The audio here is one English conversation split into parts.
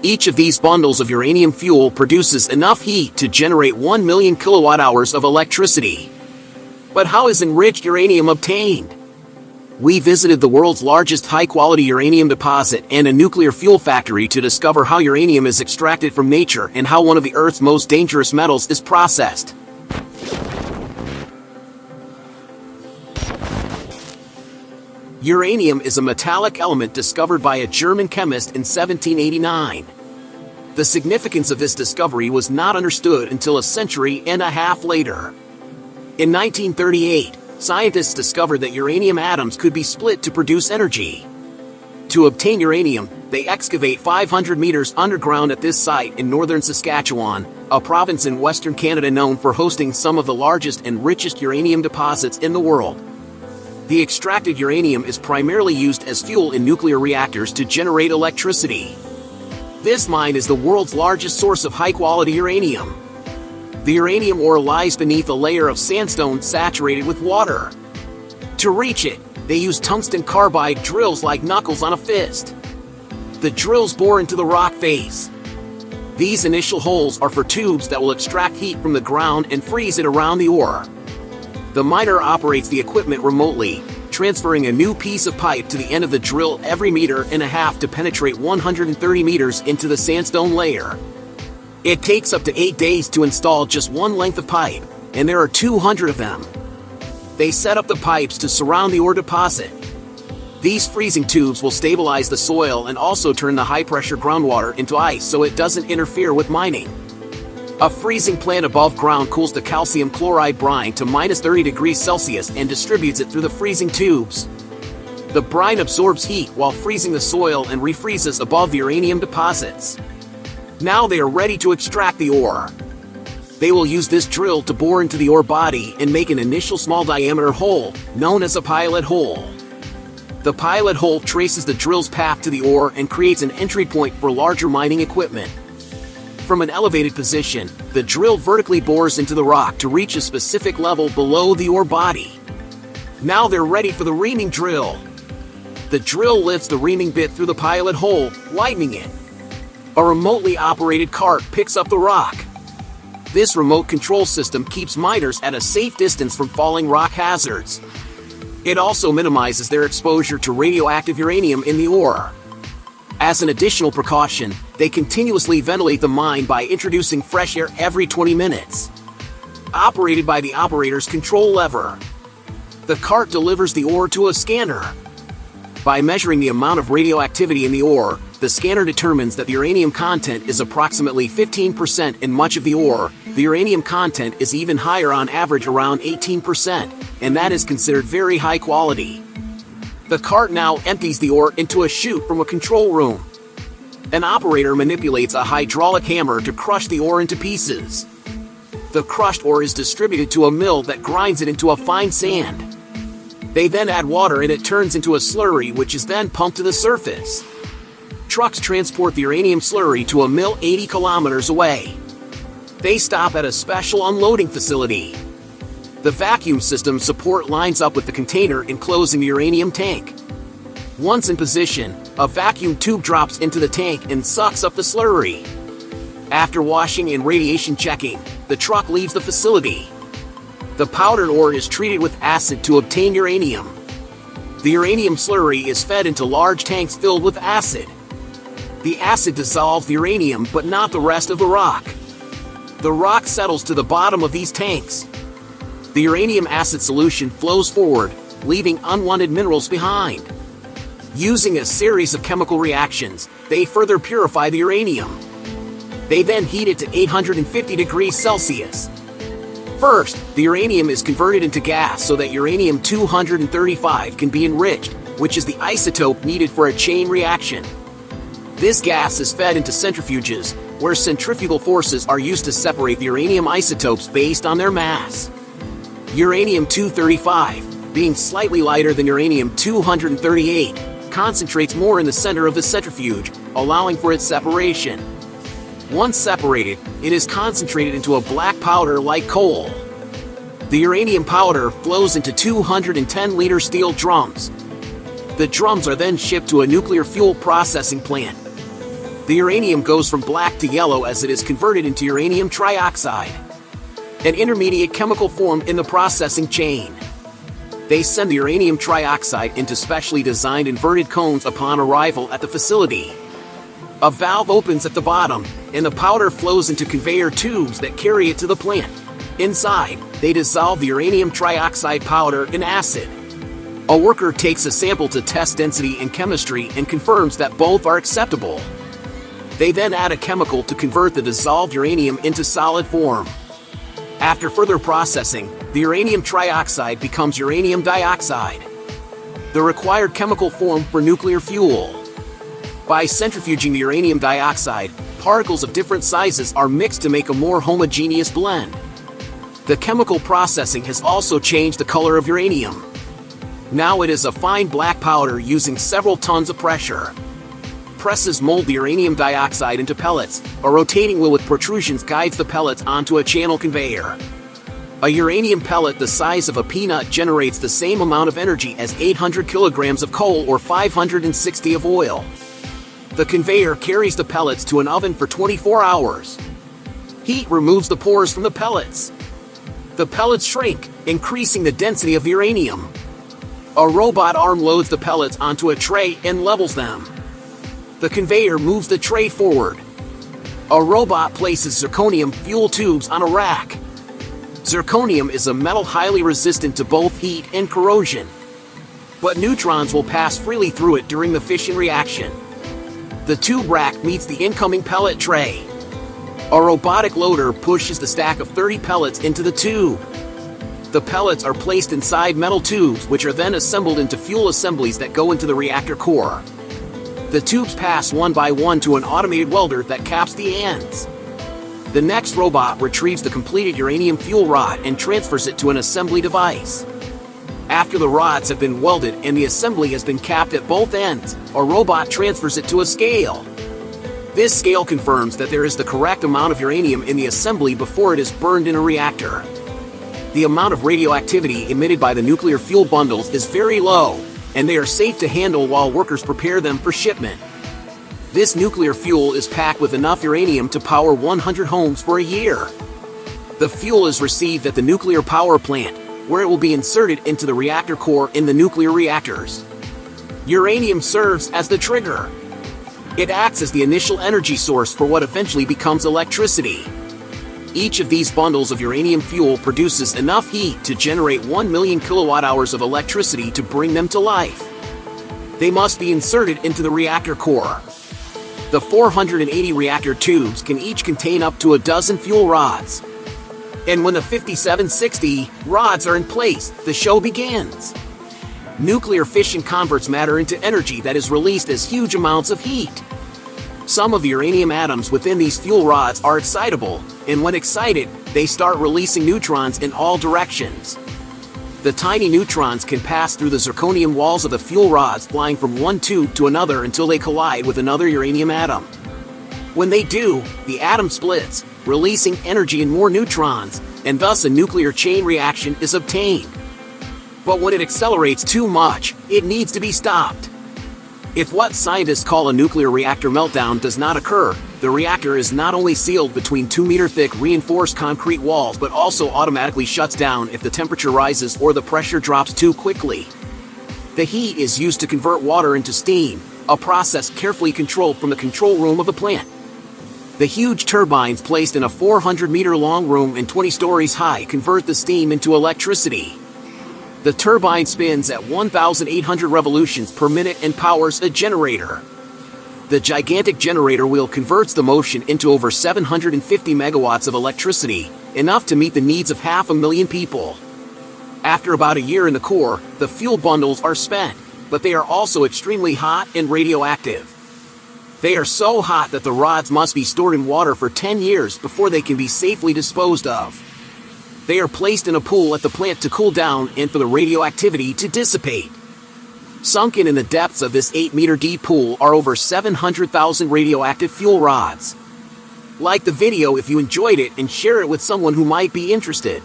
Each of these bundles of uranium fuel produces enough heat to generate 1 million kilowatt-hours of electricity. But how is enriched uranium obtained? We visited the world's largest high-quality uranium deposit and a nuclear fuel factory to discover how uranium is extracted from nature and how one of the Earth's most dangerous metals is processed. Uranium is a metallic element discovered by a German chemist in 1789. The significance of this discovery was not understood until a century and a half later. In 1938, scientists discovered that uranium atoms could be split to produce energy. To obtain uranium, they excavate 500 meters underground at this site in northern Saskatchewan, a province in western Canada known for hosting some of the largest and richest uranium deposits in the world. The extracted uranium is primarily used as fuel in nuclear reactors to generate electricity. This mine is the world's largest source of high-quality uranium. The uranium ore lies beneath a layer of sandstone saturated with water. To reach it, they use tungsten carbide drills like knuckles on a fist. The drills bore into the rock face. These initial holes are for tubes that will extract heat from the ground and freeze it around the ore. The miner operates the equipment remotely, transferring a new piece of pipe to the end of the drill every 1.5 meters to penetrate 130 meters into the sandstone layer. It takes up to 8 days to install just one length of pipe, and there are 200 of them. They set up the pipes to surround the ore deposit. These freezing tubes will stabilize the soil and also turn the high-pressure groundwater into ice so it doesn't interfere with mining. A freezing plant above ground cools the calcium chloride brine to -30 degrees Celsius and distributes it through the freezing tubes. The brine absorbs heat while freezing the soil and refreezes above the uranium deposits. Now they are ready to extract the ore. They will use this drill to bore into the ore body and make an initial small diameter hole, known as a pilot hole. The pilot hole traces the drill's path to the ore and creates an entry point for larger mining equipment. From an elevated position, the drill vertically bores into the rock to reach a specific level below the ore body. Now they're ready for the reaming drill. The drill lifts the reaming bit through the pilot hole, lightening it. A remotely operated cart picks up the rock. This remote control system keeps miners at a safe distance from falling rock hazards. It also minimizes their exposure to radioactive uranium in the ore. As an additional precaution, they continuously ventilate the mine by introducing fresh air every 20 minutes. Operated by the operator's control lever, the cart delivers the ore to a scanner. By measuring the amount of radioactivity in the ore, the scanner determines that the uranium content is approximately 15% in much of the ore. The uranium content is even higher, on average around 18%, and that is considered very high quality. The cart now empties the ore into a chute from a control room. An operator manipulates a hydraulic hammer to crush the ore into pieces. The crushed ore is distributed to a mill that grinds it into a fine sand. They then add water and it turns into a slurry, which is then pumped to the surface. Trucks transport the uranium slurry to a mill 80 kilometers away. They stop at a special unloading facility. The vacuum system support lines up with the container enclosing the uranium tank. Once in position, a vacuum tube drops into the tank and sucks up the slurry. After washing and radiation checking, the truck leaves the facility. The powdered ore is treated with acid to obtain uranium. The uranium slurry is fed into large tanks filled with acid. The acid dissolves the uranium but not the rest of the rock. The rock settles to the bottom of these tanks. The uranium acid solution flows forward, leaving unwanted minerals behind. Using a series of chemical reactions, they further purify the uranium. They then heat it to 850 degrees Celsius. First, the uranium is converted into gas so that uranium-235 can be enriched, which is the isotope needed for a chain reaction. This gas is fed into centrifuges, where centrifugal forces are used to separate the uranium isotopes based on their mass. Uranium-235, being slightly lighter than uranium-238, concentrates more in the center of the centrifuge, allowing for its separation. Once separated, it is concentrated into a black powder like coal. The uranium powder flows into 210-liter steel drums. The drums are then shipped to a nuclear fuel processing plant. The uranium goes from black to yellow as it is converted into uranium trioxide, an intermediate chemical form in the processing chain. They send the uranium trioxide into specially designed inverted cones upon arrival at the facility. A valve opens at the bottom, and the powder flows into conveyor tubes that carry it to the plant. Inside, they dissolve the uranium trioxide powder in acid. A worker takes a sample to test density and chemistry and confirms that both are acceptable. They then add a chemical to convert the dissolved uranium into solid form. After further processing, the uranium trioxide becomes uranium dioxide, the required chemical form for nuclear fuel. By centrifuging the uranium dioxide, particles of different sizes are mixed to make a more homogeneous blend. The chemical processing has also changed the color of uranium. Now it is a fine black powder using several tons of pressure. Presses mold the uranium dioxide into pellets. A rotating wheel with protrusions guides the pellets onto a channel conveyor. A uranium pellet the size of a peanut generates the same amount of energy as 800 kilograms of coal or 560 of oil. The conveyor carries the pellets to an oven for 24 hours. Heat removes the pores from the pellets. The pellets shrink, increasing the density of uranium. A robot arm loads the pellets onto a tray and levels them. The conveyor moves the tray forward. A robot places zirconium fuel tubes on a rack. Zirconium is a metal highly resistant to both heat and corrosion, but neutrons will pass freely through it during the fission reaction. The tube rack meets the incoming pellet tray. A robotic loader pushes the stack of 30 pellets into the tube. The pellets are placed inside metal tubes, which are then assembled into fuel assemblies that go into the reactor core. The tubes pass one by one to an automated welder that caps the ends. The next robot retrieves the completed uranium fuel rod and transfers it to an assembly device. After the rods have been welded and the assembly has been capped at both ends, a robot transfers it to a scale. This scale confirms that there is the correct amount of uranium in the assembly before it is burned in a reactor. The amount of radioactivity emitted by the nuclear fuel bundles is very low, and they are safe to handle while workers prepare them for shipment. This nuclear fuel is packed with enough uranium to power 100 homes for a year. The fuel is received at the nuclear power plant, where it will be inserted into the reactor core in the nuclear reactors. Uranium serves as the trigger. It acts as the initial energy source for what eventually becomes electricity. Each of these bundles of uranium fuel produces enough heat to generate 1 million kilowatt-hours of electricity to bring them to life. They must be inserted into the reactor core. The 480 reactor tubes can each contain up to a dozen fuel rods. And when the 5760 rods are in place, the show begins. Nuclear fission converts matter into energy that is released as huge amounts of heat. Some of the uranium atoms within these fuel rods are excitable, and when excited, they start releasing neutrons in all directions. The tiny neutrons can pass through the zirconium walls of the fuel rods, flying from one tube to another until they collide with another uranium atom. When they do, the atom splits, releasing energy in more neutrons, and thus a nuclear chain reaction is obtained. But when it accelerates too much, it needs to be stopped. If what scientists call a nuclear reactor meltdown does not occur, the reactor is not only sealed between 2-meter-thick reinforced concrete walls but also automatically shuts down if the temperature rises or the pressure drops too quickly. The heat is used to convert water into steam, a process carefully controlled from the control room of the plant. The huge turbines placed in a 400-meter-long room and 20 stories high convert the steam into electricity. The turbine spins at 1,800 revolutions per minute and powers a generator. The gigantic generator wheel converts the motion into over 750 megawatts of electricity, enough to meet the needs of 500,000 people. After about a year in the core, the fuel bundles are spent, but they are also extremely hot and radioactive. They are so hot that the rods must be stored in water for 10 years before they can be safely disposed of. They are placed in a pool at the plant to cool down and for the radioactivity to dissipate. Sunken in the depths of this 8-meter deep pool are over 700,000 radioactive fuel rods. Like the video if you enjoyed it and share it with someone who might be interested.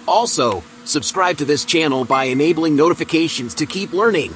Also, subscribe to this channel by enabling notifications to keep learning.